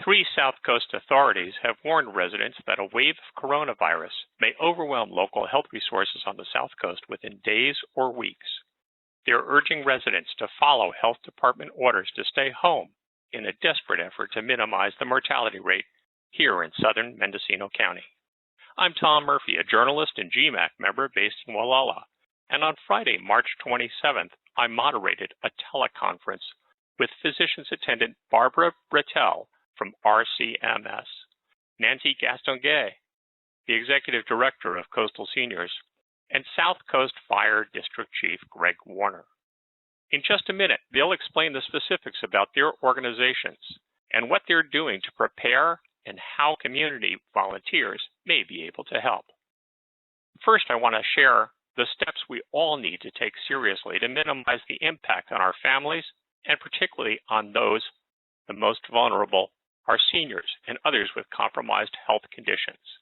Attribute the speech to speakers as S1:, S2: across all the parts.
S1: 3 South Coast authorities have warned residents that a wave of coronavirus may overwhelm local health resources on the South Coast within days or weeks. They are urging residents to follow health department orders to stay home in a desperate effort to minimize the mortality rate here in southern Mendocino County. I'm Tom Murphy, a journalist and GMAC member based in Gualala, and on Friday, March 27th, I moderated a teleconference with physician's attendant Barbara Brettel from RCMS, Nancy Gastonguay, the Executive Director of Coastal Seniors, and South Coast Fire District Chief Greg Warner. In just a minute, they'll explain the specifics about their organizations and what they're doing to prepare and how community volunteers may be able to help. First, I want to share the steps we all need to take seriously to minimize the impact on our families and particularly on those the most vulnerable, our seniors and others with compromised health conditions.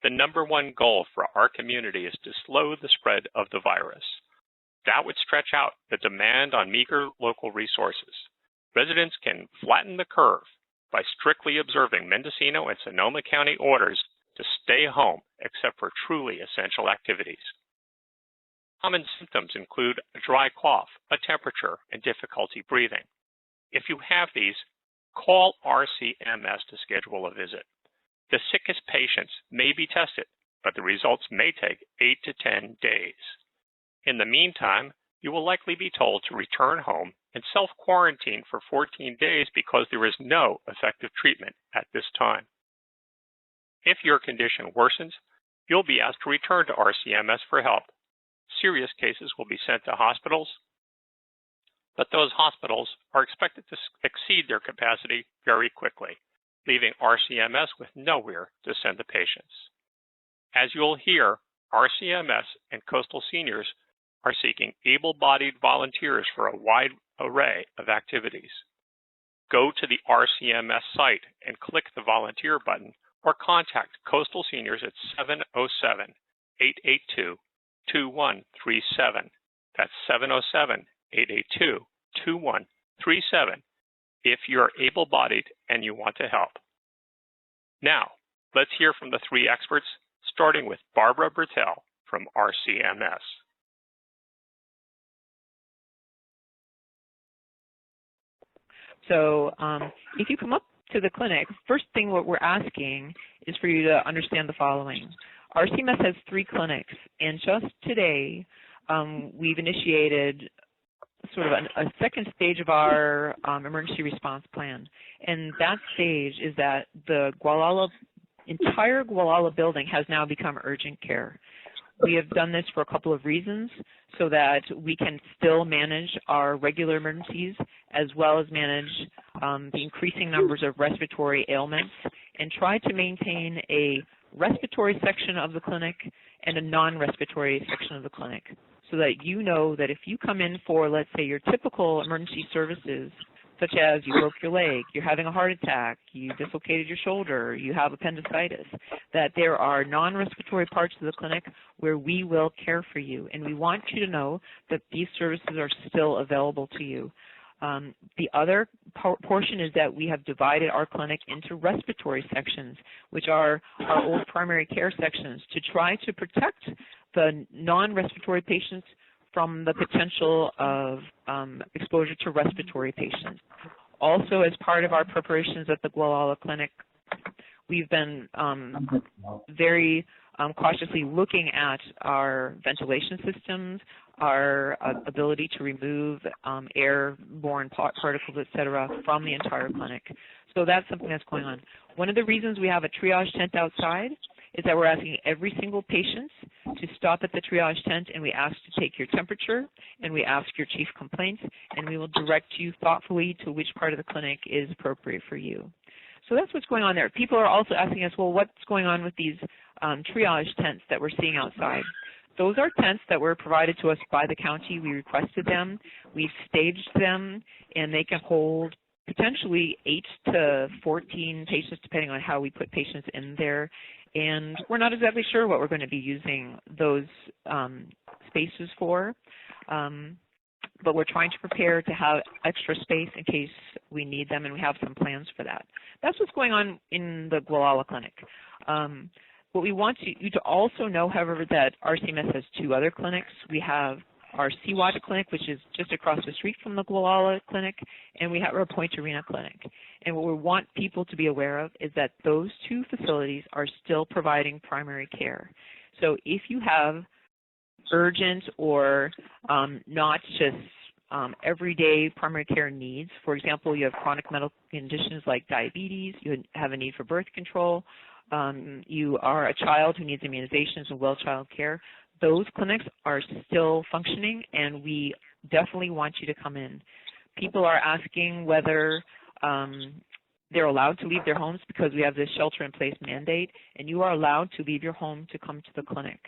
S1: The number one goal for our community is to slow the spread of the virus. That would stretch out the demand on meager local resources. Residents can flatten the curve by strictly observing Mendocino and Sonoma County orders to stay home except for truly essential activities. Common symptoms include a dry cough, a temperature, and difficulty breathing. If you have these, call RCMS to schedule a visit. The sickest patients may be tested, but the results may take 8 to 10 days. In the meantime, you will likely be told to return home and self-quarantine for 14 days because there is no effective treatment at this time. If your condition worsens, you'll be asked to return to RCMS for help. Serious cases will be sent to hospitals, but those hospitals are expected to exceed their capacity very quickly, leaving RCMS with nowhere to send the patients. As you'll hear, RCMS and Coastal Seniors are seeking able-bodied volunteers for a wide array of activities. Go to the RCMS site and click the volunteer button or contact Coastal Seniors at 707-882-2137. That's 707-882-2137 if you're able-bodied and you want to help. Now, let's hear from the 3 experts, starting with Barbara Brettel from RCMS.
S2: So if you come up to the clinic, first thing what we're asking is for you to understand the following. RCMS has 3 clinics, and just today we've initiated sort of a second stage of our emergency response plan. And that stage is that the entire Gualala building has now become urgent care. We have done this for a couple of reasons, so that we can still manage our regular emergencies as well as manage the increasing numbers of respiratory ailments and try to maintain a respiratory section of the clinic and a non-respiratory section of the clinic, so that you know that if you come in for, let's say, your typical emergency services, such as you broke your leg, you're having a heart attack, you dislocated your shoulder, you have appendicitis, that there are non-respiratory parts of the clinic where we will care for you. And we want you to know that these services are still available to you. The other portion is that we have divided our clinic into respiratory sections, which are our old primary care sections, to try to protect the non-respiratory patients from the potential of exposure to respiratory patients. Also, as part of our preparations at the Gualala Clinic, we've been very cautiously looking at our ventilation systems, our ability to remove airborne particles, et cetera, from the entire clinic. So that's something that's going on. One of the reasons we have a triage tent outside is that we're asking every single patient to stop at the triage tent, and we ask to take your temperature, and we ask your chief complaint, and we will direct you thoughtfully to which part of the clinic is appropriate for you. So that's what's going on there. People are also asking us, well, what's going on with these triage tents that we're seeing outside? Those are tents that were provided to us by the county. We requested them. We've staged them, and they can hold potentially 8 to 14 patients, depending on how we put patients in there. And we're not exactly sure what we're going to be using those spaces for. but we're trying to prepare to have extra space in case we need them, and we have some plans for that. That's what's going on in the Gualala Clinic. What we want you to also know, however, that RCMS has two other clinics. We have our Seawater Clinic, which is just across the street from the Gualala Clinic, and we have our Point Arena Clinic. And what we want people to be aware of is that those two facilities are still providing primary care. So if you have urgent or not just everyday primary care needs, for example, you have chronic medical conditions like diabetes, you have a need for birth control, you are a child who needs immunizations and well child care, those clinics are still functioning, and we definitely want you to come in. People are asking whether they're allowed to leave their homes because we have this shelter-in-place mandate, and you are allowed to leave your home to come to the clinic.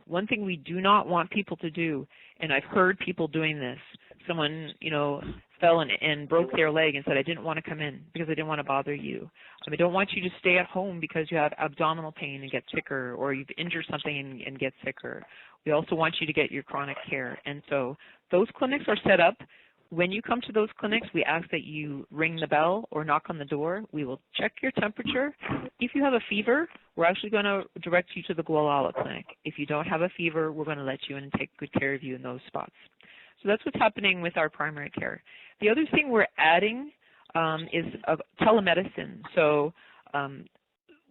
S2: One thing we do not want people to do, and I've heard people doing this, someone, fell and broke their leg and said, I didn't want to come in because I didn't want to bother you. I don't want you to stay at home because you have abdominal pain and get sicker, or you've injured something and get sicker. We also want you to get your chronic care. And so those clinics are set up. When you come to those clinics, we ask that you ring the bell or knock on the door. We will check your temperature. If you have a fever, we're actually going to direct you to the Gualala Clinic. If you don't have a fever, we're going to let you in and take good care of you in those spots. So that's what's happening with our primary care. The other thing we're adding is telemedicine. So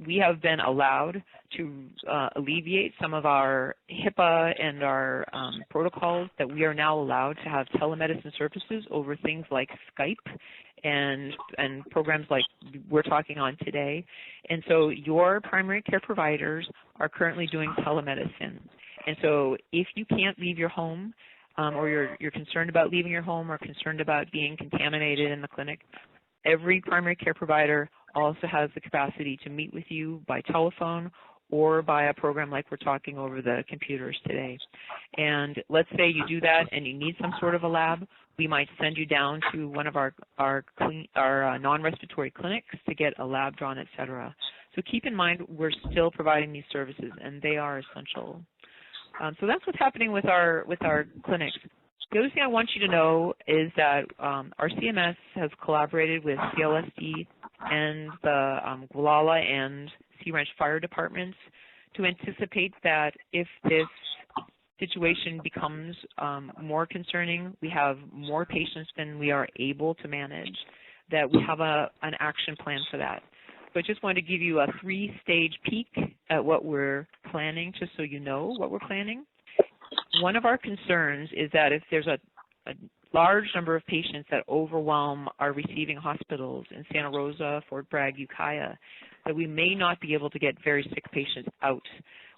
S2: we have been allowed to alleviate some of our HIPAA and our protocols, that we are now allowed to have telemedicine services over things like Skype and programs like we're talking on today. And so your primary care providers are currently doing telemedicine. And so if you can't leave your home, or you're concerned about leaving your home or concerned about being contaminated in the clinic, every primary care provider also has the capacity to meet with you by telephone or by a program like we're talking over the computers today. And let's say you do that and you need some sort of a lab, we might send you down to one of our non-respiratory clinics to get a lab drawn, et cetera. So keep in mind, we're still providing these services, and they are essential. So that's what's happening with our clinics. The other thing I want you to know is that our CMS has collaborated with CLSD and the Gualala and Sea Ranch Fire Departments to anticipate that if this situation becomes more concerning, we have more patients than we are able to manage, that we have an action plan for that. So I just wanted to give you a 3-stage peek at what we're planning, just so you know what we're planning. One of our concerns is that if there's a large number of patients that overwhelm our receiving hospitals in Santa Rosa, Fort Bragg, Ukiah, that we may not be able to get very sick patients out.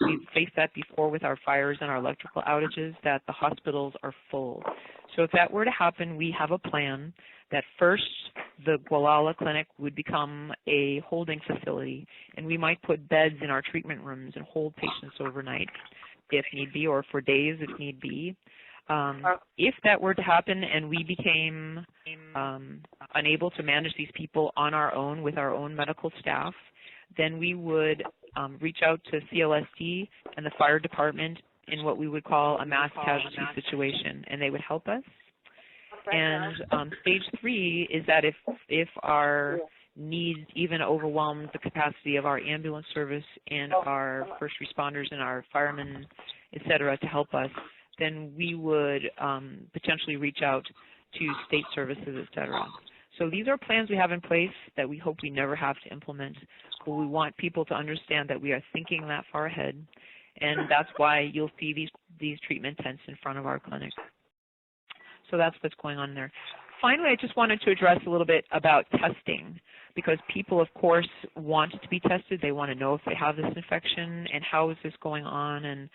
S2: We've faced that before with our fires and our electrical outages, that the hospitals are full. So if that were to happen, we have a plan that first the Gualala Clinic would become a holding facility, and we might put beds in our treatment rooms and hold patients overnight if need be, or for days if need be. If that were to happen and we became unable to manage these people on our own with our own medical staff, then we would reach out to CLSD and the fire department in what we would call a mass casualty situation, and they would help us. And stage 3 is that if our needs even overwhelm the capacity of our ambulance service and our first responders and our firemen, et cetera, to help us, then we would potentially reach out to state services, et cetera. So these are plans we have in place that we hope we never have to implement, but we want people to understand that we are thinking that far ahead, and that's why you'll see these treatment tents in front of our clinic. So that's what's going on there. Finally, I just wanted to address a little bit about testing, because people, of course, want to be tested. They want to know if they have this infection and how is this going on, and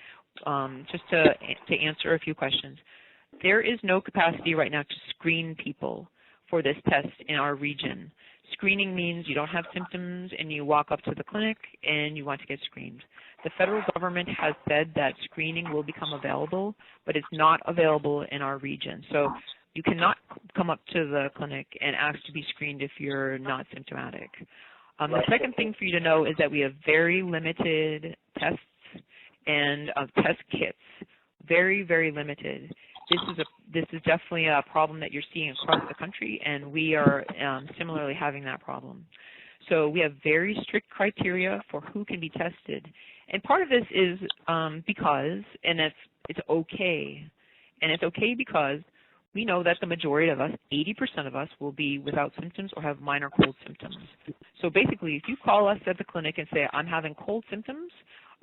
S2: just to answer a few questions. There is no capacity right now to screen people for this test in our region. Screening means you don't have symptoms and you walk up to the clinic and you want to get screened. The federal government has said that screening will become available, but it's not available in our region. So you cannot come up to the clinic and ask to be screened if you're not symptomatic. The second thing for you to know is that we have very limited tests and test kits, very, very limited. this is definitely a problem that you're seeing across the country, and we are similarly having that problem. So we have very strict criteria for who can be tested, and part of this is because, and it's okay, and it's okay because we know that the majority of us, 80% of us, will be without symptoms or have minor cold symptoms. So basically, if you call us at the clinic and say, I'm having cold symptoms,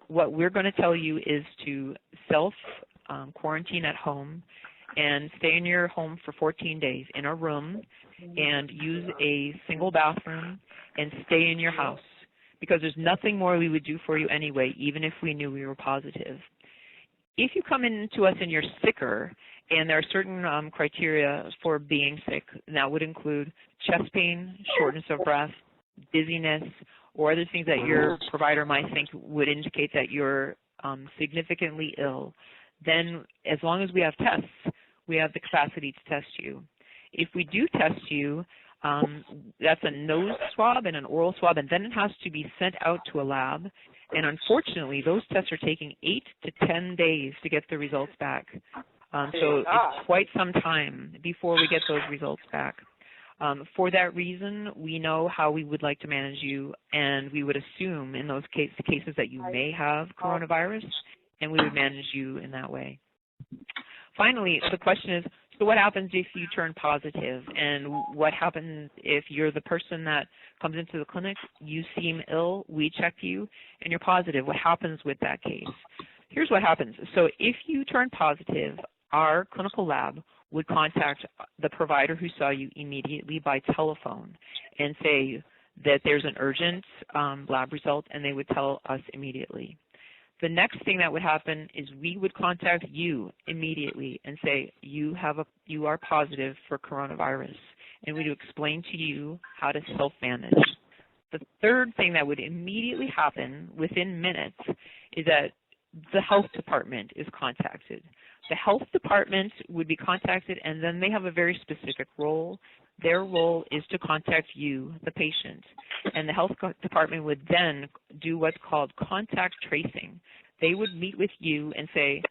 S2: what we're going to tell you is to self-quarantine at home and stay in your home for 14 days in a room and use a single bathroom and stay in your house, because there's nothing more we would do for you anyway, even if we knew we were positive. If you come in to us and you're sicker, and there are certain criteria for being sick, and that would include chest pain, shortness of breath, dizziness, or other things that your provider might think would indicate that you're significantly ill, then as long as we have tests, we have the capacity to test you. If we do test you, that's a nose swab and an oral swab, and then it has to be sent out to a lab. And unfortunately, those tests are taking 8 to 10 days to get the results back. So it's quite some time before we get those results back. For that reason, we know how we would like to manage you, and we would assume in those cases that you may have coronavirus, and we would manage you in that way. Finally, the question is, so what happens if you turn positive, and what happens if you're the person that comes into the clinic, you seem ill, we check you, and you're positive? What happens with that case? Here's what happens. So if you turn positive, our clinical lab would contact the provider who saw you immediately by telephone and say that there's an urgent lab result, and they would tell us immediately. The next thing that would happen is we would contact you immediately and say you are positive for coronavirus, and we would explain to you how to self-manage. The third thing that would immediately happen within minutes is that the health department is contacted. The health department would be contacted, and then they have a very specific role. Their role is to contact you, the patient, and the health department would then do what's called contact tracing. They would meet with you and say,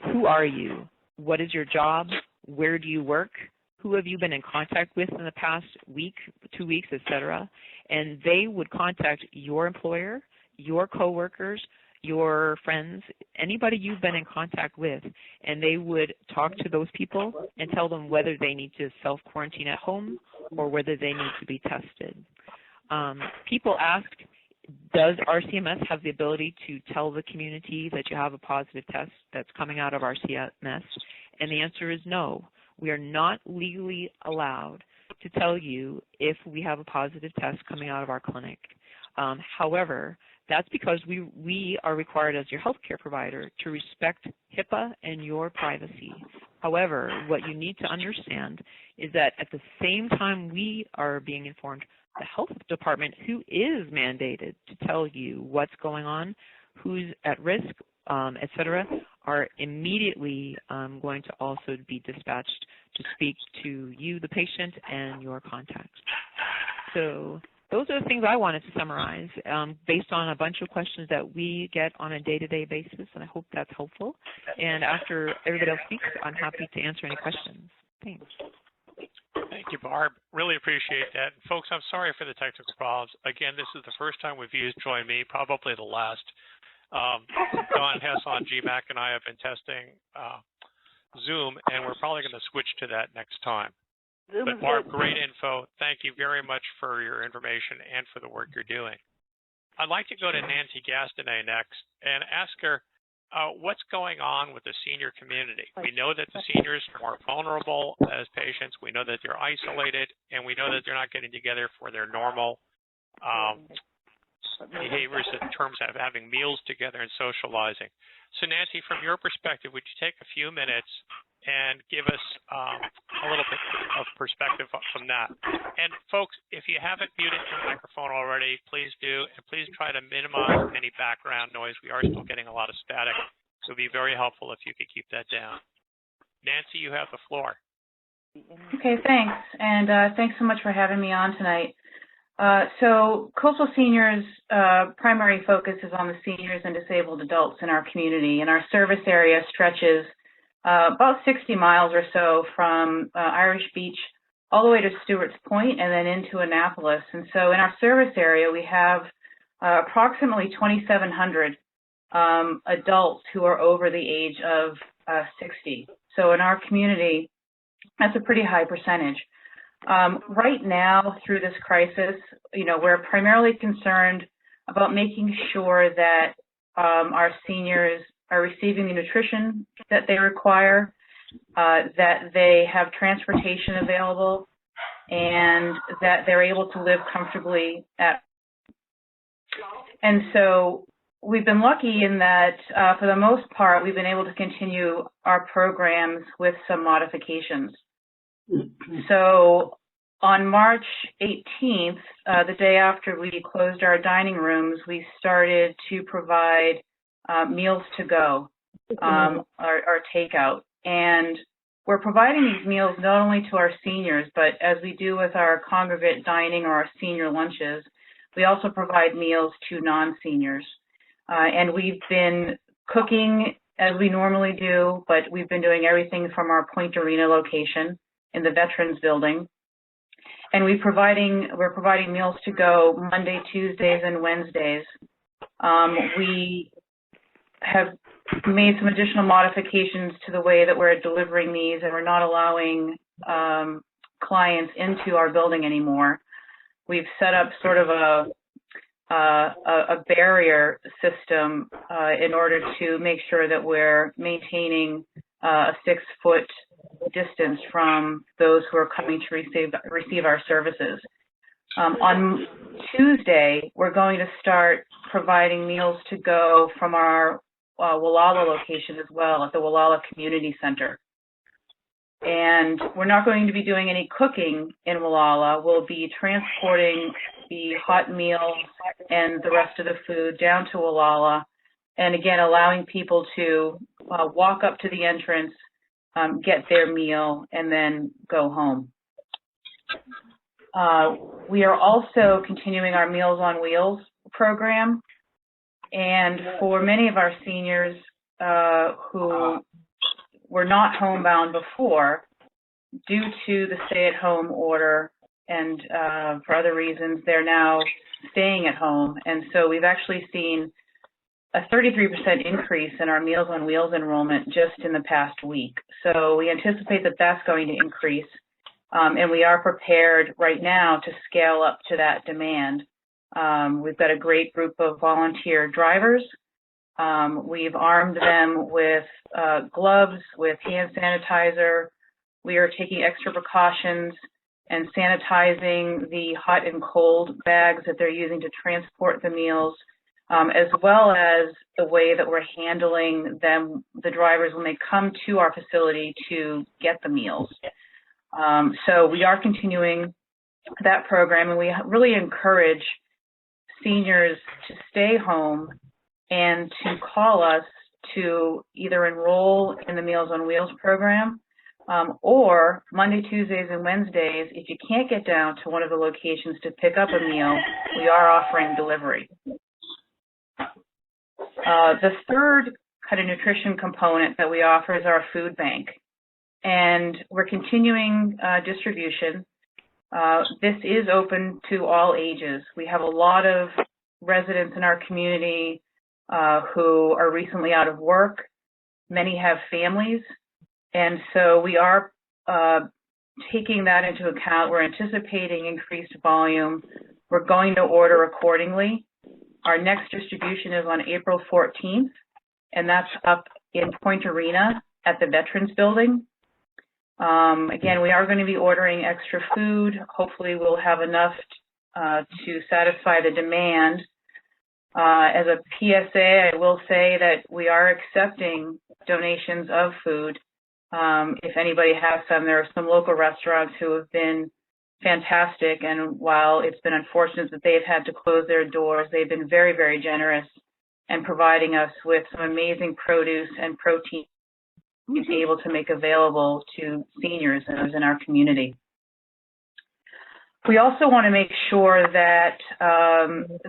S2: who are you? What is your job? Where do you work? Who have you been in contact with in the past week, 2 weeks, etc.? And they would contact your employer, your coworkers, your friends, anybody you've been in contact with, and they would talk to those people and tell them whether they need to self-quarantine at home or whether they need to be tested. People ask, does RCMS have the ability to tell the community that you have a positive test that's coming out of RCMS? And the answer is no. We are not legally allowed to tell you if we have a positive test coming out of our clinic. However, that's because we are required as your healthcare provider to respect HIPAA and your privacy. However, what you need to understand is that at the same time we are being informed, the health department, who is mandated to tell you what's going on, who's at risk, et cetera, are immediately going to also be dispatched to speak to you, the patient, and your contacts. So those are the things I wanted to summarize based on a bunch of questions that we get on a day-to-day basis, and I hope that's helpful. And after everybody else speaks, I'm happy to answer any questions. Thanks.
S1: Thank you, Barb. Really appreciate that. Folks, I'm sorry for the technical problems. Again, this is the first time we've used Join Me, probably the last. Don Hess on GMAC and I have been testing Zoom, and we're probably going to switch to that next time. But Barb, great info. Thank you very much for your information and for the work you're doing. I'd like to go to Nancy Gastinet next and ask her what's going on with the senior community. We know that the seniors are more vulnerable as patients. We know that they're isolated, and we know that they're not getting together for their normal behaviors in terms of having meals together and socializing. So Nancy, from your perspective, would you take a few minutes and give us a little bit of perspective from that? And folks, if you haven't muted your microphone already, please do, and please try to minimize any background noise. We are still getting a lot of static, so it would be very helpful if you could keep that down. Nancy, you have the floor.
S3: Okay, thanks, and thanks so much for having me on tonight. So Coastal Seniors' primary focus is on the seniors and disabled adults in our community, and our service area stretches about 60 miles or so from Irish Beach all the way to Stewart's Point and then into Annapolis. And so in our service area, we have approximately 2,700 adults who are over the age of 60. So in our community, that's a pretty high percentage. Right now, through this crisis, we're primarily concerned about making sure that our seniors are receiving the nutrition that they require, that they have transportation available, and that they're able to live comfortably at. And so we've been lucky in that, for the most part, we've been able to continue our programs with some modifications. So on March 18th, the day after we closed our dining rooms, we started to provide meals to go, our takeout. And we're providing these meals not only to our seniors, but as we do with our congregate dining or our senior lunches, we also provide meals to non-seniors. And we've been cooking as we normally do, but we've been doing everything from our Point Arena location in the Veterans Building. And we're providing meals to go Monday, Tuesdays, and Wednesdays. We have made some additional modifications to the way that we're delivering these, and we're not allowing clients into our building anymore. We've set up sort of a barrier system in order to make sure that we're maintaining a 6-foot distance from those who are coming to receive our services. On Tuesday, we're going to start providing meals to go from our Gualala location as well, at the Gualala Community Center. And we're not going to be doing any cooking in Gualala. We'll be transporting the hot meals and the rest of the food down to Gualala, and again, allowing people to walk up to the entrance, get their meal, and then go home. We are also continuing our Meals on Wheels program. And for many of our seniors who were not homebound before, due to the stay-at-home order and for other reasons, they're now staying at home. And so we've actually seen a 33% increase in our Meals on Wheels enrollment just in the past week. So we anticipate that that's going to increase. And we are prepared right now to scale up to that demand. We've got a great group of volunteer drivers. We've armed them with gloves, with hand sanitizer. We are taking extra precautions and sanitizing the hot and cold bags that they're using to transport the meals, as well as the way that we're handling them, the drivers, when they come to our facility to get the meals. So we are continuing that program, and we really encourage seniors to stay home and to call us to either enroll in the Meals on Wheels program or Monday, Tuesdays, and Wednesdays, if you can't get down to one of the locations to pick up a meal, we are offering delivery. The third kind of nutrition component that we offer is our food bank, and we're continuing distribution. This is open to all ages. We have a lot of residents in our community who are recently out of work. Many have families, and so we are taking that into account. We're anticipating increased volume. We're going to order accordingly. Our next distribution is on April 14th, and that's up in Point Arena at the Veterans Building. Again, we are going to be ordering extra food. Hopefully we'll have enough to satisfy the demand. As a PSA, I will say that we are accepting donations of food. If anybody has some, there are some local restaurants who have been fantastic, and while it's been unfortunate that they've had to close their doors, they've been very, very generous in providing us with some amazing produce and protein to be able to make available to seniors and those in our community. We also want to make sure that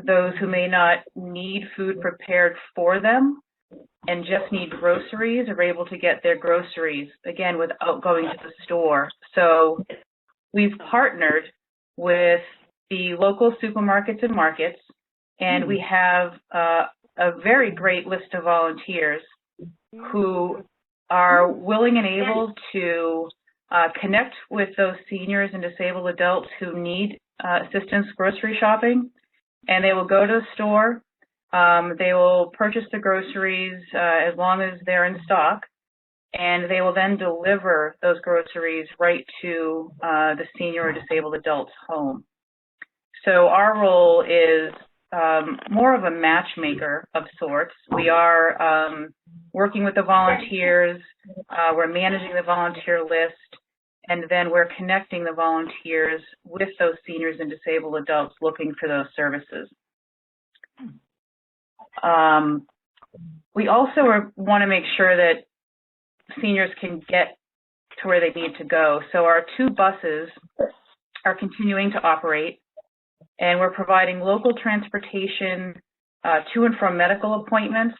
S3: those who may not need food prepared for them and just need groceries are able to get their groceries, again, without going to the store. So we've partnered with the local supermarkets and markets, and we have a very great list of volunteers who are willing and able to connect with those seniors and disabled adults who need assistance grocery shopping, and they will go to the store. They will purchase the groceries as long as they're in stock, and they will then deliver those groceries right to the senior or disabled adult's home. So our role is more of a matchmaker of sorts. We are working with the volunteers, we're managing the volunteer list, and then we're connecting the volunteers with those seniors and disabled adults looking for those services. We also want to make sure that seniors can get to where they need to go. So our 2 buses are continuing to operate, and we're providing local transportation to and from medical appointments,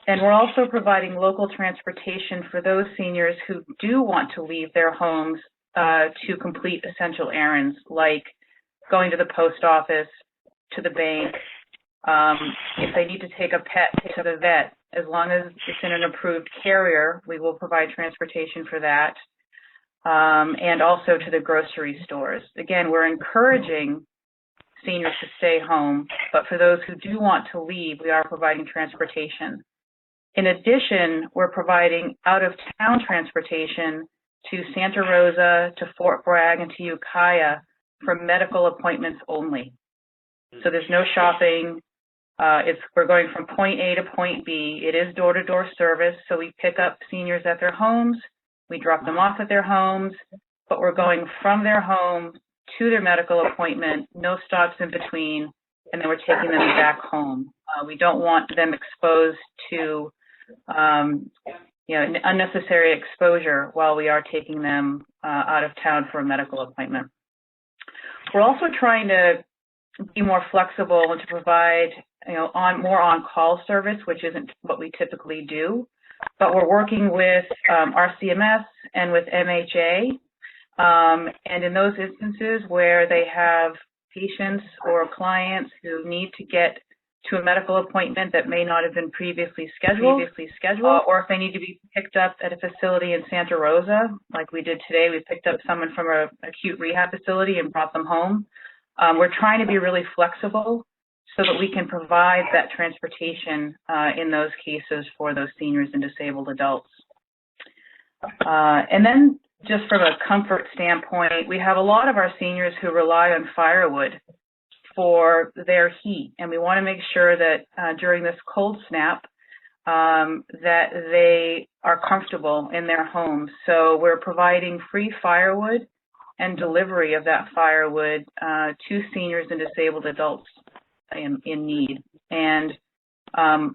S3: and we're also providing local transportation for those seniors who do want to leave their homes to complete essential errands, like going to the post office, to the bank. If they need to take a pet to the vet, as long as it's in an approved carrier, we will provide transportation for that, and also to the grocery stores. Again, we're encouraging seniors to stay home, but for those who do want to leave, we are providing transportation. In addition, we're providing out-of-town transportation to Santa Rosa, to Fort Bragg, and to Ukiah for medical appointments only. So there's no shopping. We're going from point A to point B. It is door-to-door service, so we pick up seniors at their homes, we drop them off at their homes, but we're going from their home to their medical appointment, no stops in between, and then we're taking them back home. We don't want them exposed to unnecessary exposure while we are taking them out of town for a medical appointment. We're also trying to be more flexible and to provide more on-call service, which isn't what we typically do, but we're working with RCMS and with MHA, and in those instances where they have patients or clients who need to get to a medical appointment that may not have been previously scheduled, or if they need to be picked up at a facility in Santa Rosa, like we did today. We picked up someone from an acute rehab facility and brought them home. We're trying to be really flexible so that we can provide that transportation in those cases for those seniors and disabled adults. And then just from a comfort standpoint, we have a lot of our seniors who rely on firewood for their heat, and we want to make sure that during this cold snap that they are comfortable in their homes. So we're providing free firewood and delivery of that firewood to seniors and disabled adults in need. And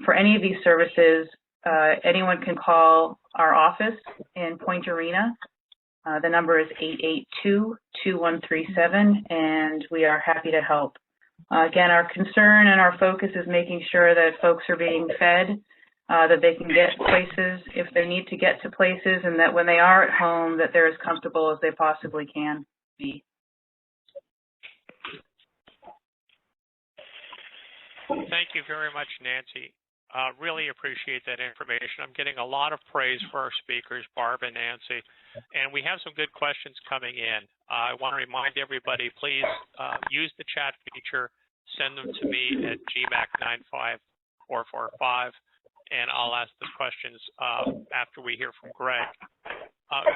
S3: for any of these services, anyone can call our office in Point Arena. The number is 882-2137, and we are happy to help. Again, our concern and our focus is making sure that folks are being fed, that they can get places if they need to get to places, and that when they are at home, that they're as comfortable as they possibly can be.
S1: Thank you very much, Nancy. Really appreciate that information. I'm getting a lot of praise for our speakers, Barb and Nancy, and we have some good questions coming in. I want to remind everybody, please use the chat feature, send them to me at gmac95445, and I'll ask the questions after we hear from Greg.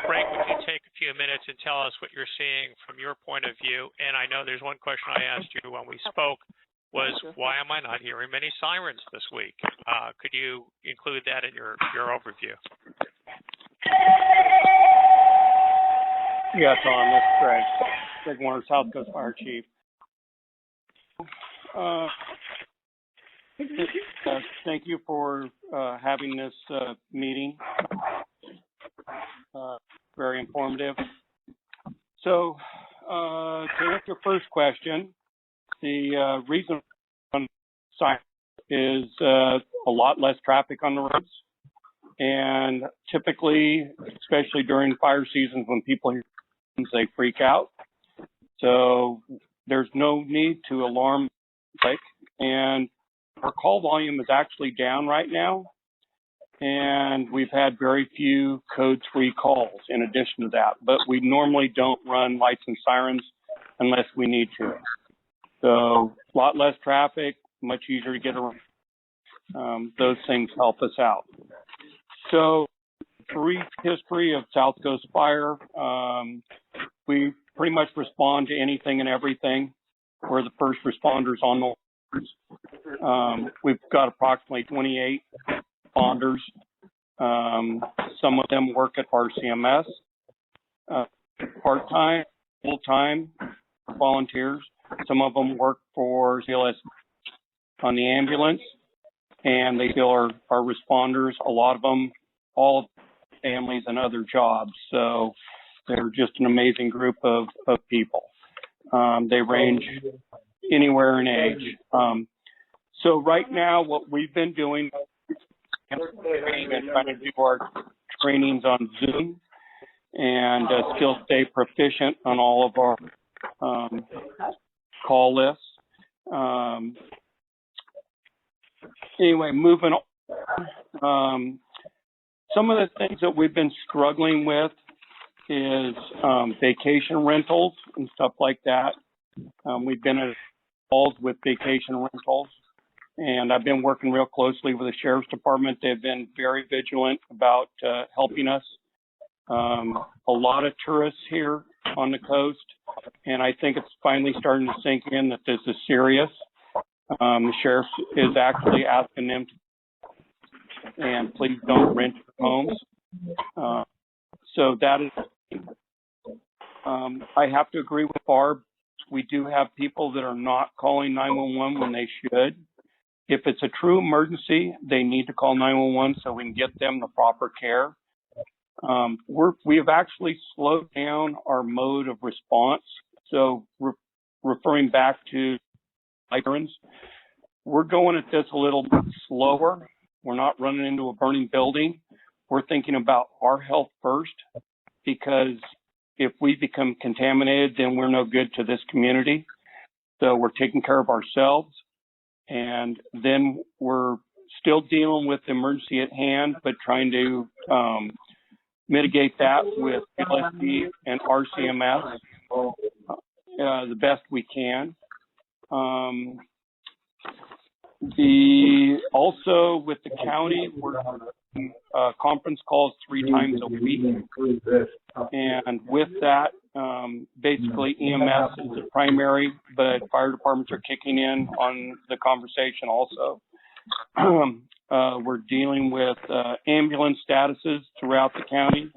S1: Greg, would you take a few minutes and tell us what you're seeing from your point of view? And I know there's one question I asked you when we spoke, was why am I not hearing many sirens this week? Could you include that in your overview?
S4: Yeah, Tom, this is Greg. Greg Warren, South Coast Fire Chief. Thank you for having this meeting. Very informative. So, to answer your first question, the reason is a lot less traffic on the roads. And typically, especially during fire seasons when people hear things, they freak out. So there's no need to alarm quick. And our call volume is actually down right now. And we've had very few code-free calls in addition to that. But we normally don't run lights and sirens unless we need to. So a lot less traffic, much easier to get around. Those things help us out. So brief history of South Coast Fire. We pretty much respond to anything and everything. We're the first responders on the lines. We've got approximately 28 responders. Some of them work at RCMS, part-time, full-time, volunteers. Some of them work for CLS on the ambulance, and they still are responders. A lot of them, all families and other jobs. So they're just an amazing group of people. They range anywhere in age. So right now, what we've been doing is trying to do our trainings on Zoom and still stay proficient on all of our call lists. Anyway, moving on. Some of the things that we've been struggling with is vacation rentals and stuff like that. We've been involved with vacation rentals, and I've been working real closely with the Sheriff's Department. They've been very vigilant about helping us. A lot of tourists here on the coast, and I think it's finally starting to sink in that this is serious. The sheriff is actually asking them to, and please don't rent your homes. So that is, I have to agree with Barb. We do have people that are not calling 911 when they should. If it's a true emergency, they need to call 911 so we can get them the proper care. We have actually slowed down our mode of response. So referring back to sirens, we're going at this a little bit slower. We're not running into a burning building. We're thinking about our health first, because if we become contaminated, then we're no good to this community. So we're taking care of ourselves, and then we're still dealing with the emergency at hand, but trying to mitigate that with LSD and RCMS the best we can. Also with the county, we're conference calls 3 times a week, and with that, basically EMS is the primary, but fire departments are kicking in on the conversation also. We're dealing with ambulance statuses throughout the county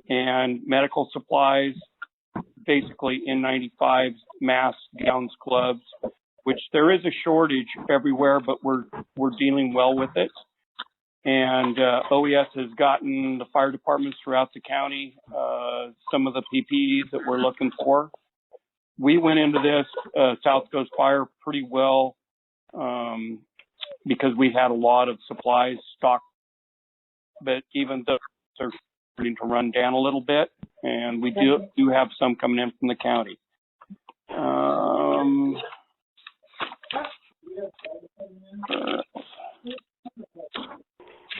S4: and medical supplies, basically N95s, masks, gowns, gloves, which there is a shortage everywhere, but we're dealing well with it. And OES has gotten the fire departments throughout the county some of the PPEs that we're looking for. We went into this South Coast Fire pretty well because we had a lot of supplies stocked, but even though they're starting to run down a little bit, and we do have some coming in from the county.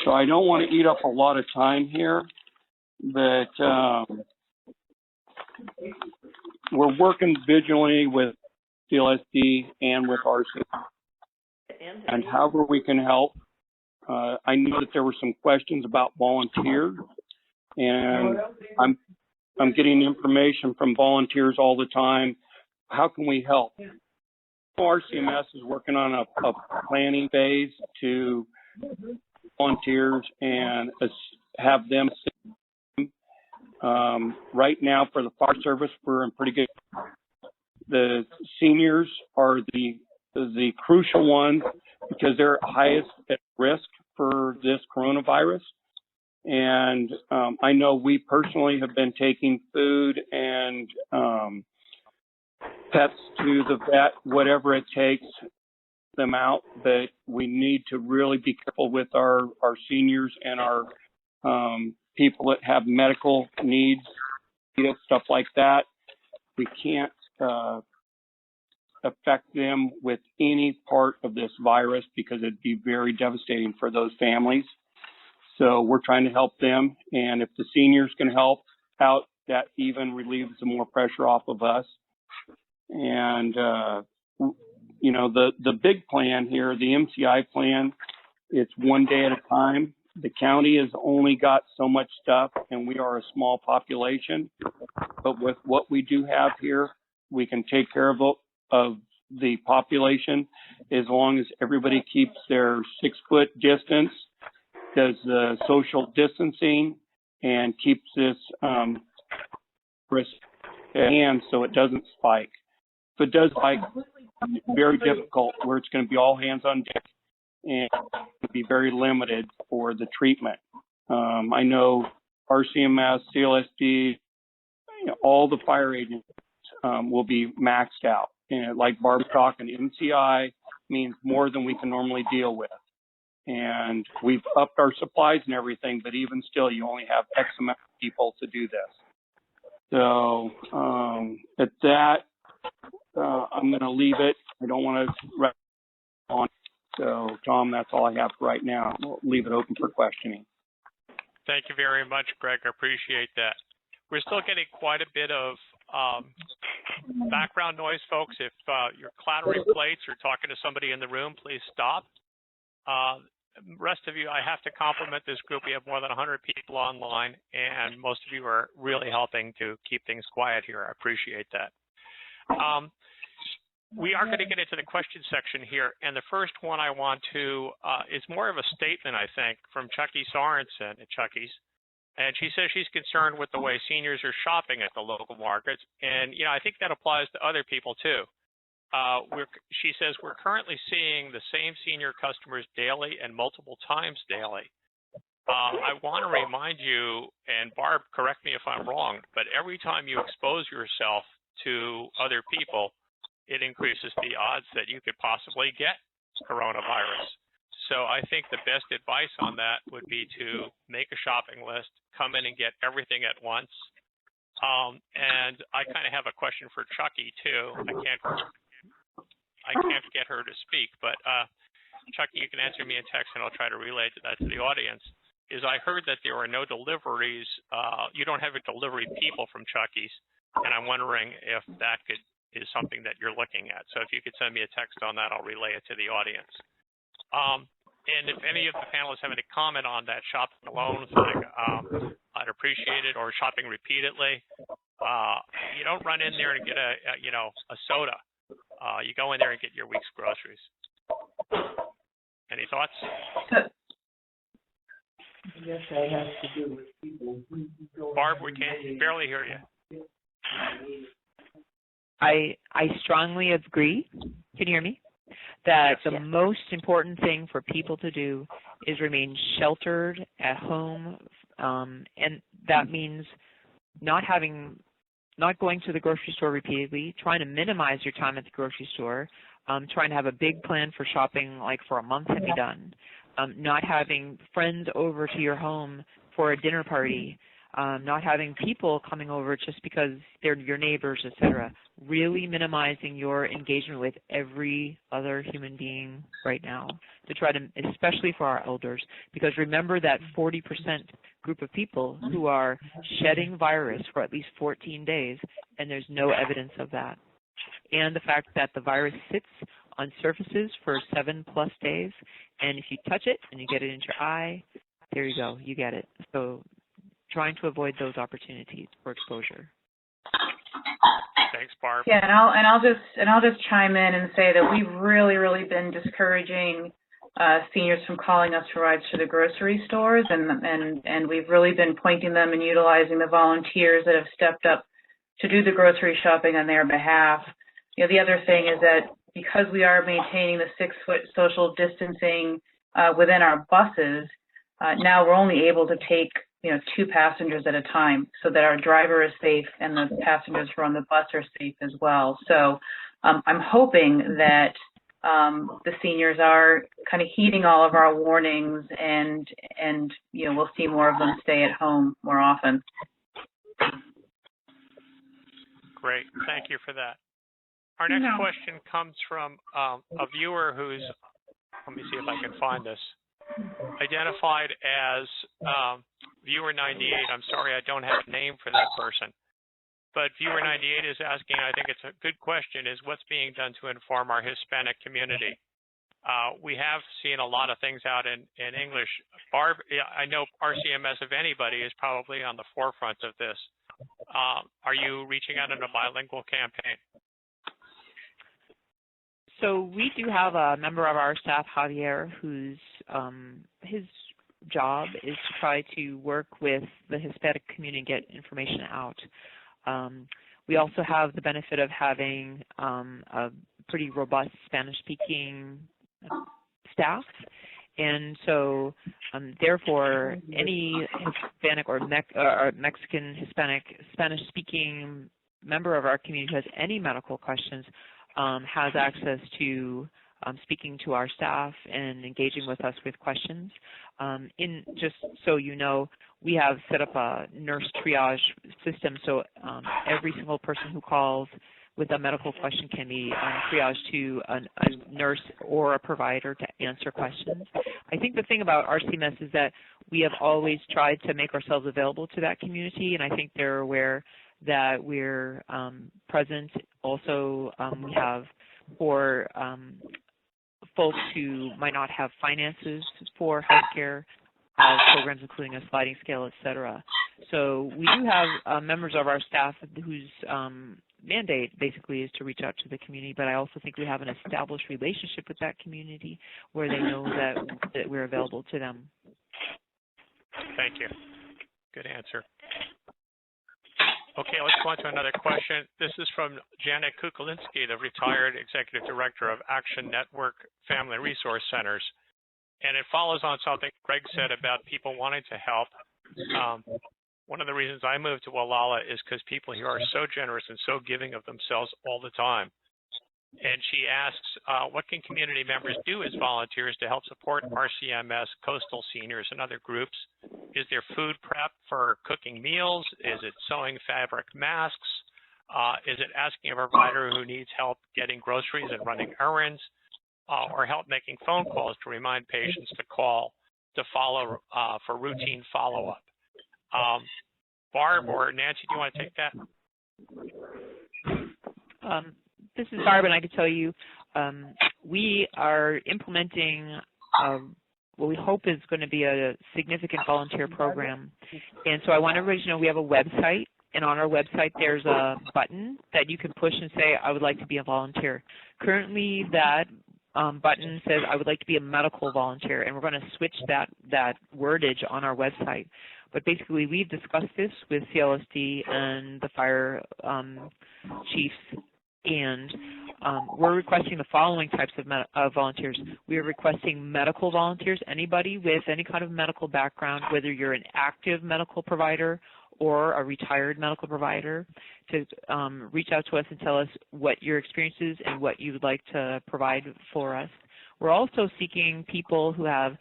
S4: So I don't want to eat up a lot of time here, but we're working vigilantly with CLSD and with RC, and however we can help. I know that there were some questions about volunteers, and I'm getting information from volunteers all the time. How can we help? RCMS is working on a planning phase to volunteers and have them. Right now for the fire service, we're in pretty good. The seniors are the crucial ones because they're highest at risk for this coronavirus. And I know we personally have been taking food and pets to the vet, whatever it takes, them out, but we need to really be careful with our seniors and our people that have medical needs, stuff like that. We can't affect them with any part of this virus because it'd be very devastating for those families. So we're trying to help them, and if the seniors can help out, that even relieves some more pressure off of us. And you know, the big plan here, the MCI plan, it's one day at a time. The county has only got so much stuff, and we are a small population. But with what we do have here, we can take care of the population as long as everybody keeps their 6-foot distance, does the social distancing, and keeps this risk at hand so it doesn't spike. If it does spike, it's very difficult where it's going to be all hands on deck and be very limited for the treatment. I know RCMS, CLSD, you know, all the fire agents will be maxed out. And like Barb's talking, MCI means more than we can normally deal with. And we've upped our supplies and everything, but even still, you only have X amount of people to do this. So at that, I'm going to leave it. I don't want to wrap on. So, Tom, that's all I have for right now. We'll leave it open for questioning.
S1: Thank you very much, Greg. I appreciate that. We're still getting quite a bit of background noise, folks. If you're clattering plates or talking to somebody in the room, please stop. Rest of you, I have to compliment this group. We have more than 100 people online, and most of you are really helping to keep things quiet here. I appreciate that. We are going to get into the question section here, and the first one I want to is more of a statement, I think, from Chucky Sorensen at Chucky's. And she says she's concerned with the way seniors are shopping at the local markets. And, you know, I think that applies to other people, too. She says we're currently seeing the same senior customers daily and multiple times daily. I want to remind you, and Barb, correct me if I'm wrong, but every time you expose yourself to other people, it increases the odds that you could possibly get coronavirus. So I think the best advice on that would be to make a shopping list, come in and get everything at once. And I kind of have a question for Chucky too. I can't get her to speak, but Chucky, you can answer me in text and I'll try to relay that to the audience. I heard that there are no deliveries. You don't have a delivery people from Chucky's, and I'm wondering if that is something that you're looking at. So if you could send me a text on that, I'll relay it to the audience. And if any of the panelists have any comment on that shopping alone thing, I'd appreciate it, or shopping repeatedly. You don't run in there and get a soda. You go in there and get your week's groceries. Any thoughts?
S5: I guess that has to do with people who don't.
S1: Barb, we can't barely hear you.
S2: I strongly agree. Can you hear me? That
S1: yes,
S2: the most important thing for people to do is remain sheltered at home, and that means not going to the grocery store repeatedly, trying to minimize your time at the grocery store, trying to have a big plan for shopping like for a month and be done, not having friends over to your home for a dinner party, not having people coming over just because they're your neighbors, etc. Really minimizing your engagement with every other human being right now to try to, especially for our elders, because remember that 40% group of people who are shedding virus for at least 14 days, and there's no evidence of that. And the fact that the virus sits on surfaces for 7+ days, and if you touch it and you get it into your eye, there you go, you get it. So trying to avoid those opportunities for exposure.
S1: Thanks, Barb.
S3: Yeah, and I'll just chime in and say that we've really been discouraging seniors from calling us for rides to the grocery stores, and we've really been pointing them and utilizing the volunteers that have stepped up to do the grocery shopping on their behalf. You know, the other thing is that because we are maintaining the 6-foot social distancing within our buses, now we're only able to take 2 passengers at a time, so that our driver is safe and the passengers who are on the bus are safe as well. So I'm hoping that the seniors are kind of heeding all of our warnings, and we'll see more of them stay at home more often.
S1: Great, thank you for that. Our next question comes from a viewer who's, let me see if I can find this, identified as viewer 98. I'm sorry, I don't have a name for that person. But viewer 98 is asking, I think it's a good question, is what's being done to inform our Hispanic community? We have seen a lot of things out in English. Barb, I know RCMS, if anybody, is probably on the forefront of this. Are you reaching out in a bilingual campaign?
S2: So we do have a member of our staff, Javier, whose his job is to try to work with the Hispanic community and get information out. We also have the benefit of having a pretty robust Spanish-speaking staff, and so therefore any Hispanic or Mexican, Hispanic, Spanish-speaking member of our community who has any medical questions has access to speaking to our staff and engaging with us with questions. Just so you know, we have set up a nurse triage system, so every single person who calls with a medical question can be triaged to a nurse or a provider to answer questions. I think the thing about RCMS is that we have always tried to make ourselves available to that community, and I think they're aware that we're present. Also, we have for folks who might not have finances for healthcare programs, including a sliding scale, et cetera. So we do have members of our staff whose mandate basically is to reach out to the community, but I also think we have an established relationship with that community where they know that we're available to them.
S1: Thank you. Good answer. Okay, let's go on to another question. This is from Janet Kukulinski, the retired Executive Director of Action Network Family Resource Centers. And it follows on something Greg said about people wanting to help. One of the reasons I moved to Gualala is because people here are so generous and so giving of themselves all the time. And she asks, what can community members do as volunteers to help support RCMS, coastal seniors, and other groups? Is there food prep for cooking meals? Is it sewing fabric masks? Is it asking a provider who needs help getting groceries and running errands? Or help making phone calls to remind patients to call to follow for routine follow-up? Barb or Nancy, do you want to take that?
S2: This is Barb, and I can tell you we are implementing what we hope is going to be a significant volunteer program. And so I want everybody to know we have a website, and on our website there's a button that you can push and say, I would like to be a volunteer. Currently that button says, I would like to be a medical volunteer, and we're going to switch that wordage on our website. But basically we've discussed this with CLSD and the fire chiefs, and we're requesting the following types of volunteers. We are requesting medical volunteers, anybody with any kind of medical background, whether you're an active medical provider or a retired medical provider, to reach out to us and tell us what your experience is and what you would like to provide for us. We're also seeking people who have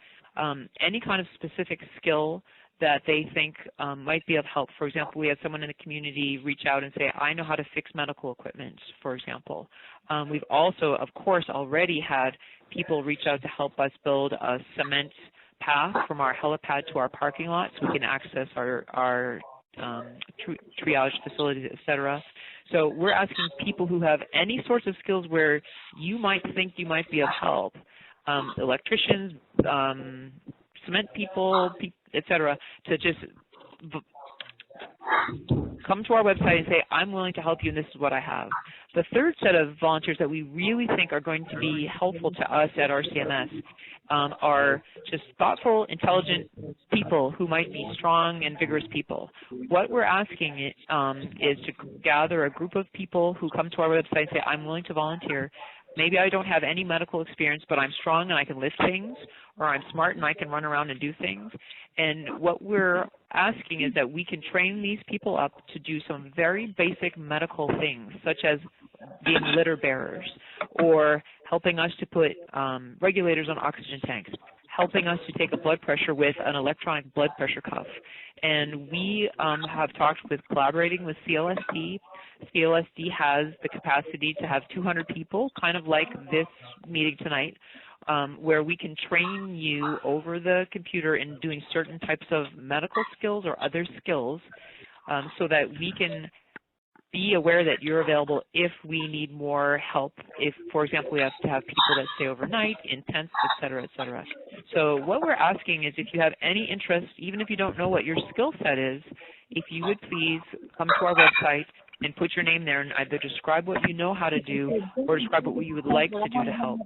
S2: any kind of specific skill that they think might be of help. For example, we had someone in the community reach out and say, I know how to fix medical equipment, for example. We've also, of course, already had people reach out to help us build a cement path from our helipad to our parking lot so we can access our triage facilities, et cetera. So we're asking people who have any sorts of skills where you might think you might be of help, electricians, cement people, et cetera, to just come to our website and say, I'm willing to help you and this is what I have. The third set of volunteers that we really think are going to be helpful to us at RCMS are just thoughtful, intelligent people who might be strong and vigorous people. What we're asking is to gather a group of people who come to our website and say, I'm willing to volunteer. Maybe I don't have any medical experience, but I'm strong and I can lift things, or I'm smart and I can run around and do things. And what we're asking is that we can train these people up to do some very basic medical things, such as being litter bearers or helping us to put regulators on oxygen tanks, helping us to take a blood pressure with an electronic blood pressure cuff. And we have talked with collaborating with CLSD. CLSD has the capacity to have 200 people, kind of like this meeting tonight, where we can train you over the computer in doing certain types of medical skills or other skills so that we can be aware that you're available if we need more help. If, for example, we have to have people that stay overnight in tents, et cetera, et cetera. So what we're asking is if you have any interest, even if you don't know what your skill set is, if you would please come to our website and put your name there and either describe what you know how to do or describe what you would like to do to help.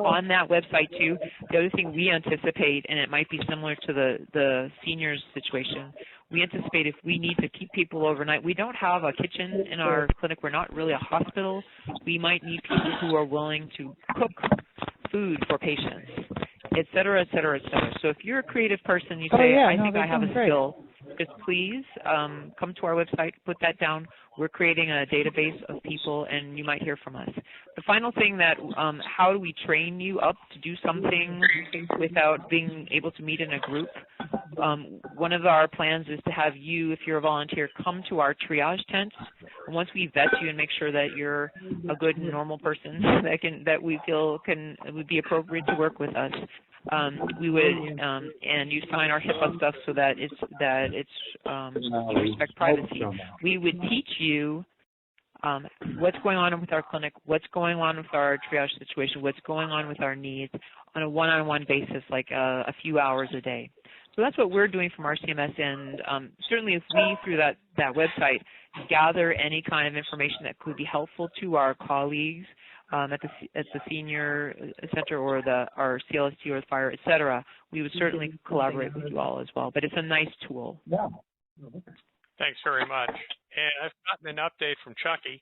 S2: On that website, too, the other thing we anticipate, and it might be similar to the seniors situation, we anticipate if we need to keep people overnight, we don't have a kitchen in our clinic. We're not really a hospital. We might need people who are willing to cook food for patients, et cetera, et cetera, et cetera. So if you're a creative person, you say, I think I have a skill, just please come to our website, put that down. We're creating a database of people, and you might hear from us. The final thing that, how do we train you up to do something without being able to meet in a group? One of our plans is to have you, if you're a volunteer, come to our triage tents. And once we vet you and make sure that you're a good and normal person that we feel would be appropriate to work with us, we would and you sign our HIPAA stuff so that you respect privacy. We would teach you what's going on with our clinic, what's going on with our triage situation, what's going on with our needs on a one-on-one basis, like a few hours a day. So that's what we're doing from RCMS, and certainly if we, through that website, gather any kind of information that could be helpful to our colleagues at the senior center or our CLST or the fire, et cetera, we would certainly collaborate with you all as well. But it's a nice tool.
S5: Yeah.
S1: Thanks very much. And I've gotten an update from Chucky.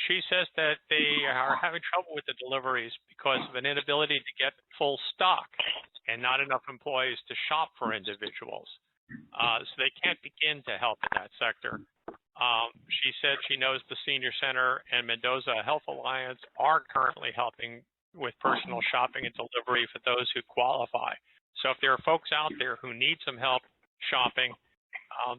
S1: She says that they are having trouble with the deliveries because of an inability to get full stock and not enough employees to shop for individuals. So they can't begin to help in that sector. She said she knows the Senior Center and Mendoza Health Alliance are currently helping with personal shopping and delivery for those who qualify. So if there are folks out there who need some help shopping,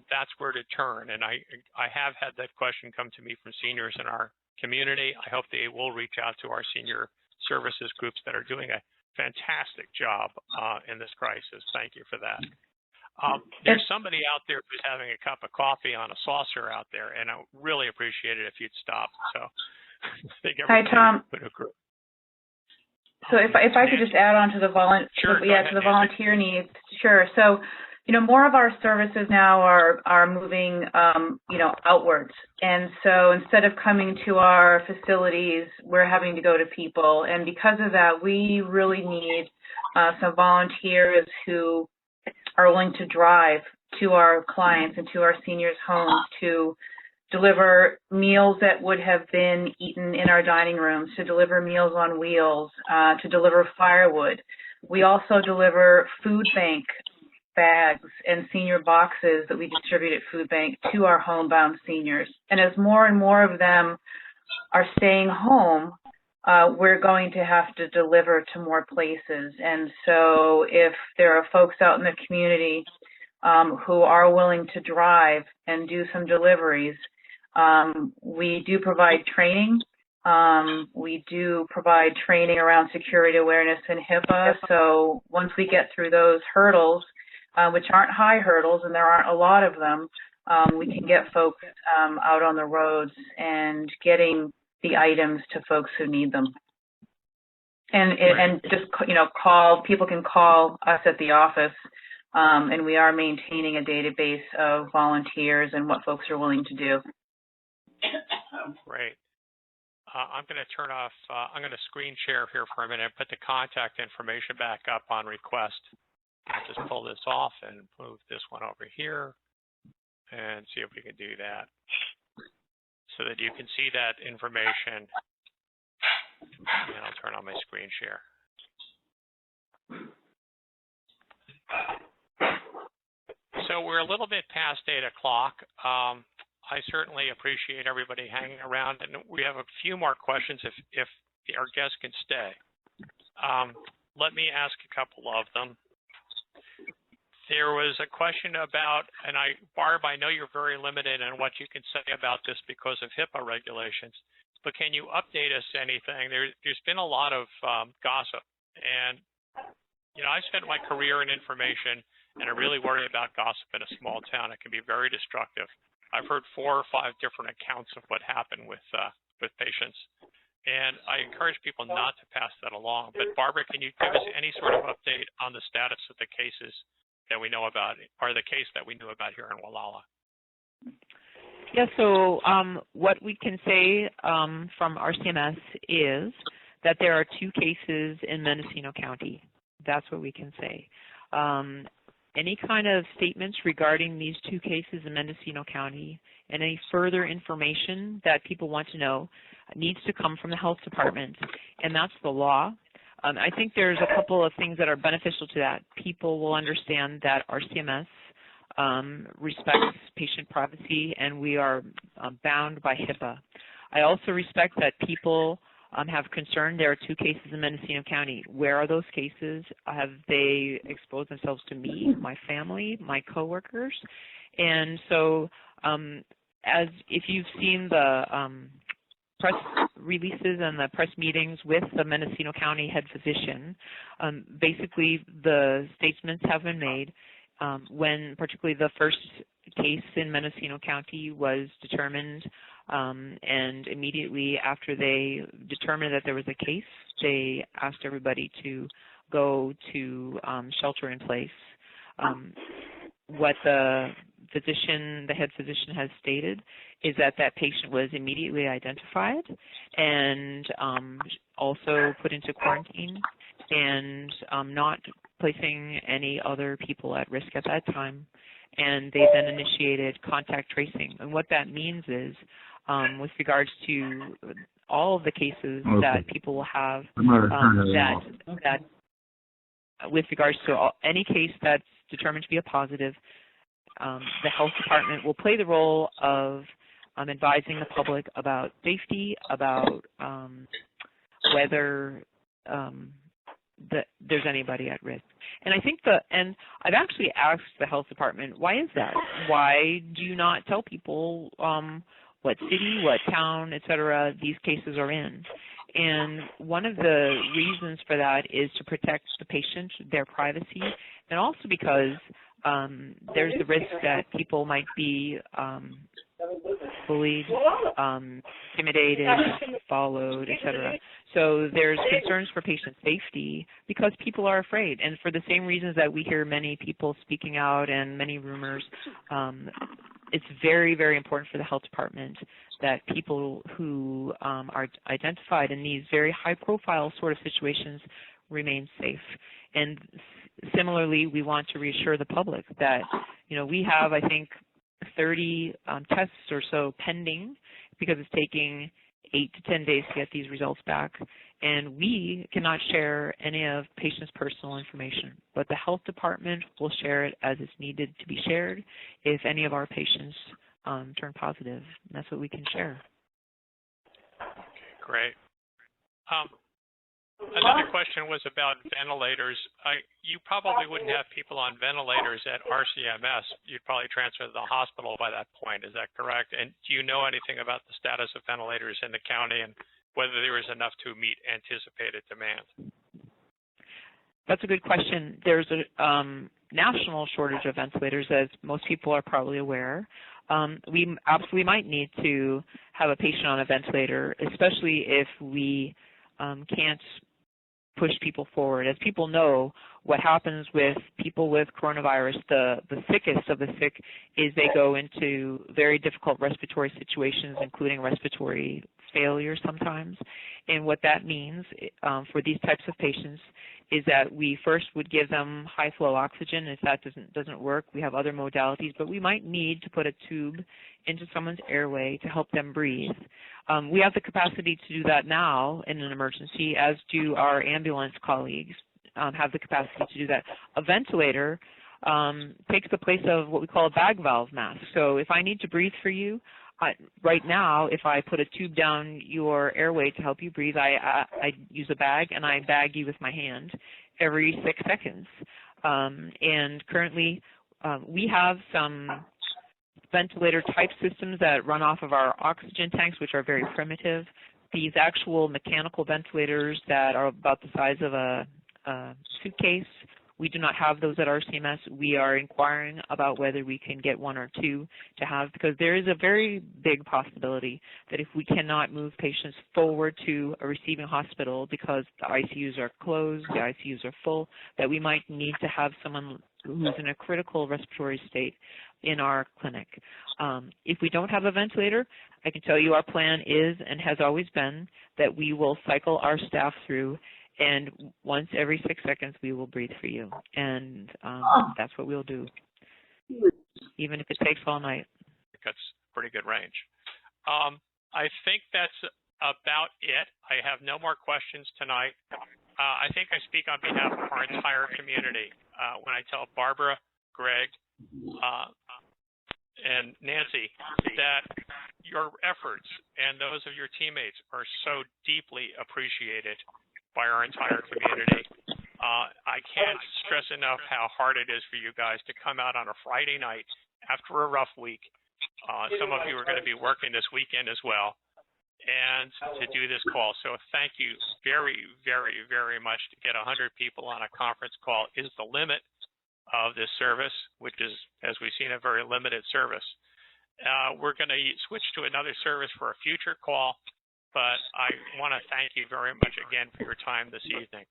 S1: that's where to turn. And I have had that question come to me from seniors in our community. I hope they will reach out to our senior services groups that are doing a fantastic job in this crisis. Thank you for that. There's somebody out there who's having a cup of coffee on a saucer out there, and I really appreciate it if you'd stop. So I think
S3: Hi, Tom.
S1: Would agree.
S3: So if I could just add on to the volunteer needs, sure. So, more of our services now are moving, outwards. And so instead of coming to our facilities, we're having to go to people. And because of that, we really need some volunteers who are willing to drive to our clients and to our seniors' homes to deliver meals that would have been eaten in our dining rooms, to deliver meals on wheels, to deliver firewood. We also deliver food bank bags and senior boxes that we distribute at Food Bank to our homebound seniors. And as more and more of them are staying home, we're going to have to deliver to more places. And so if there are folks out in the community who are willing to drive and do some deliveries, we do provide training. We do provide training around security awareness and HIPAA. So once we get through those hurdles, which aren't high hurdles, and there aren't a lot of them, we can get folks out on the roads and getting the items to folks who need them. And just, people can call us at the office, and we are maintaining a database of volunteers and what folks are willing to do.
S1: Great. I'm going to turn off, I'm going to screen share here for a minute and put the contact information back up on request. I'll just pull this off and move this one over here and see if we can do that so that you can see that information. And I'll turn on my screen share. So we're a little bit past 8 o'clock. I certainly appreciate everybody hanging around, and we have a few more questions if our guests can stay. Let me ask a couple of them. There was a question about, and Barb, I know you're very limited in what you can say about this because of HIPAA regulations, but can you update us anything? There's been a lot of gossip, and I spent my career in information, and I really worry about gossip in a small town. It can be very destructive. I've heard 4 or 5 different accounts of what happened with patients, and I encourage people not to pass that along. But Barbara, can you give us any sort of update on the status of the cases that we know about, or the case that we knew about here in Gualala?
S2: Yeah, so what we can say from our CMS is that there are 2 cases in Mendocino County. That's what we can say. Any kind of statements regarding these 2 cases in Mendocino County and any further information that people want to know needs to come from the health department, and that's the law. I think there's a couple of things that are beneficial to that. People will understand that our CMS respects patient privacy, and we are bound by HIPAA. I also respect that people have concern. There are 2 cases in Mendocino County. Where are those cases? Have they exposed themselves to me, my family, my coworkers? And so as if you've seen the press releases and the press meetings with the Mendocino County head physician, basically the statements have been made when particularly the first case in Mendocino County was determined, and immediately after they determined that there was a case, they asked everybody to go to shelter in place. What the head physician has stated is that that patient was immediately identified and also put into quarantine and not placing any other people at risk at that time. And they then initiated contact tracing. And what that means is, with regards to all of the cases that people will have, that with regards to any case that's determined to be a positive, the health department will play the role of advising the public about safety, about whether there's anybody at risk. And I think and I've actually asked the health department, why is that? Why do you not tell people what city, what town, et cetera, these cases are in? And one of the reasons for that is to protect the patient, their privacy, and also because there's the risk that people might be bullied, intimidated, followed, et cetera. So there's concerns for patient safety because people are afraid. And for the same reasons that we hear many people speaking out and many rumors, it's very, very important for the health department that people who are identified in these very high-profile sort of situations remain safe. And similarly, we want to reassure the public that, we have, I think, 30 tests or so pending because it's taking 8 to 10 days to get these results back. And we cannot share any of patients' personal information, but the health department will share it as it's needed to be shared if any of our patients turn positive. And that's what we can share.
S1: Great. Another question was about ventilators. You probably wouldn't have people on ventilators at RCMS. You'd probably transfer to the hospital by that point. Is that correct? And do you know anything about the status of ventilators in the county and whether there is enough to meet anticipated demand?
S2: That's a good question. There's a national shortage of ventilators, as most people are probably aware. We absolutely might need to have a patient on a ventilator, especially if we can't push people forward. As people know, what happens with people with coronavirus, the sickest of the sick, is they go into very difficult respiratory situations, including respiratory failure sometimes. And what that means for these types of patients is that we first would give them high flow oxygen. If that doesn't work, we have other modalities, but we might need to put a tube into someone's airway to help them breathe. We have the capacity to do that now in an emergency, as do our ambulance colleagues have the capacity to do that. A ventilator takes the place of what we call a bag valve mask. So if I need to breathe for you, right now, if I put a tube down your airway to help you breathe, I use a bag and I bag you with my hand every 6 seconds. And currently, we have some ventilator type systems that run off of our oxygen tanks, which are very primitive. These actual mechanical ventilators that are about the size of a suitcase, we do not have those at RCMS. We are inquiring about whether we can get one or two to have, because there is a very big possibility that if we cannot move patients forward to a receiving hospital because the ICUs are closed, the ICUs are full, that we might need to have someone who's in a critical respiratory state in our clinic. If we don't have a ventilator, I can tell you our plan is and has always been that we will cycle our staff through, and once every 6 seconds we will breathe for you. And that's what we'll do, even if it takes all night.
S1: That's pretty good range. I think that's about it. I have no more questions tonight. I think I speak on behalf of our entire community when I tell Barbara, Greg, and Nancy that your efforts and those of your teammates are so deeply appreciated by our entire community. I can't stress enough how hard it is for you guys to come out on a Friday night after a rough week. Some of you are going to be working this weekend as well, and to do this call. So thank you very, very, very much. To get 100 people on a conference call is the limit of this service, which is, as we've seen, a very limited service. We're going to switch to another service for a future call, but I want to thank you very much again for your time this evening.